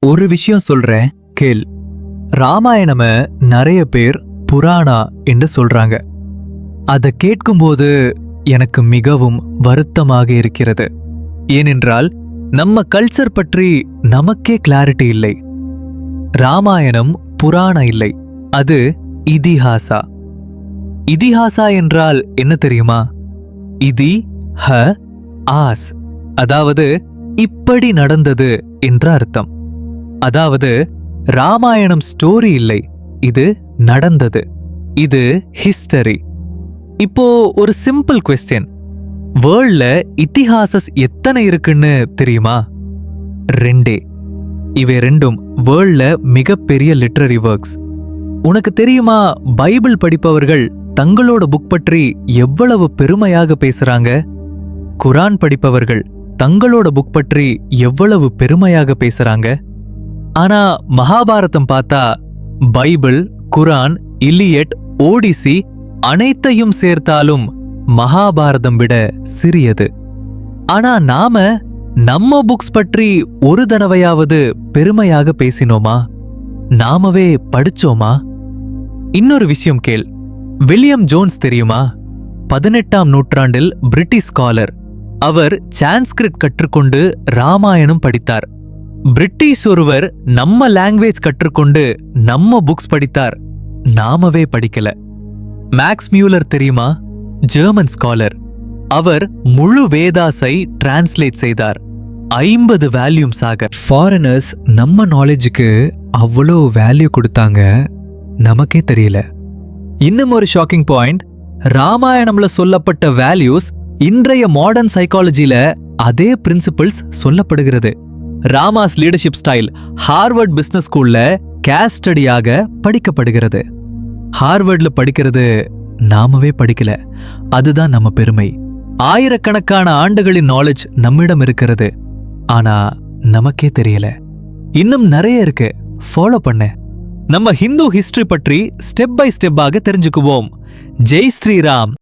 ஒரு விஷயம் சொல்றேன் கேள். ராமாயணம நிறைய பேர் புராணா என்று சொல்றாங்க. அதை கேட்கும்போது எனக்கு மிகவும் வருத்தமாக இருக்கிறது. ஏனென்றால் நம்ம கல்ச்சர் பற்றி நமக்கே கிளாரிட்டி இல்லை. ராமாயணம் புராணா இல்லை, அது இதிஹாசா. இதிஹாசா என்றால் என்ன தெரியுமா? இதி ஹ ஆஸ், அதாவது இப்படி நடந்தது என்ற அர்த்தம். அதாவது ராமாயணம் ஸ்டோரி இல்லை, இது நடந்தது, இது ஹிஸ்டரி. இப்போ ஒரு சிம்பிள் क्वेश्चन, வேர்ல்ட்ல இதிஹாசஸ் எத்தனை இருக்குன்னு தெரியுமா? 2. இவை ரெண்டும் வேர்ல்ட்ல மிகப்பெரிய லிட்ரரி ஒர்க்ஸ். உனக்கு தெரியுமா பைபிள் படிப்பவர்கள் தங்களோட புக் பற்றி எவ்வளவு பெருமையாக பேசுறாங்க? குரான் படிப்பவர்கள் தங்களோட புக் பற்றி எவ்வளவு பெருமையாக பேசுறாங்க? ஆனா மகாபாரதம் பார்த்தா பைபிள், குரான், இலியட், ஓடிசி அனைத்தையும் சேர்த்தாலும் மகாபாரதம் விட சிறியது. ஆனா நாம நம்ம புக்ஸ் பற்றி ஒரு தடவையாவது பெருமையாக பேசினோமா? நாமவே படிச்சோமா? இன்னொரு விஷயம் கேள். வில்லியம் ஜோன்ஸ் தெரியுமா? 18ஆம் நூற்றாண்டில் பிரிட்டிஷ் ஸ்காலர். அவர் சான்ஸ்கிரிட் கற்றுக்கொண்டு ராமாயணம் படித்தார். பிரிட்டிஷ் ஒருவர் நம்ம லாங்குவேஜ் கற்றுக்கொண்டு நம்ம புக்ஸ் படித்தார், நாமவே படிக்கல. மேக்ஸ் மியூலர் தெரியுமா? German scholar. அவர் முழு வேதாஸை டிரான்ஸ்லேட் செய்தார், 50 வால்யூம்ஸ் ஆக. ஃபாரினர்ஸ் நம்ம நாலேஜுக்கு அவ்வளோ வேல்யூ கொடுத்தாங்க, நமக்கே தெரியல. இன்னும் ஒரு ஷாக்கிங் பாயிண்ட், ராமாயணம்ல சொல்லப்பட்ட வேல்யூஸ் இன்றைய மாடர்ன் சைக்காலஜில அதே பிரின்சிபிள்ஸ் சொல்லப்படுகிறது. ராமாஸ் லீடர்ஷிப் ஸ்டைல் ஹார்வர்ட் பிசினஸ் ஸ்கூல்ல கேஸ் ஸ்டடியாக படிக்கப்படுகிறது. ஹார்வர்ட்ல படிக்கிறது நாமவே படிக்கல, அதுதான் நம்ம பெருமை. ஆயிரக்கணக்கான ஆண்டுகளின் நாலேஜ் நம்மிடம் இருக்கிறது, ஆனா நமக்கே தெரியல. இன்னும் நிறைய இருக்கு, ஃபாலோ பண்ண. நம்ம ஹிந்து ஹிஸ்டரி பற்றி ஸ்டெப் பை ஸ்டெப்பாக தெரிஞ்சுக்குவோம். ஜெய் ஸ்ரீராம்.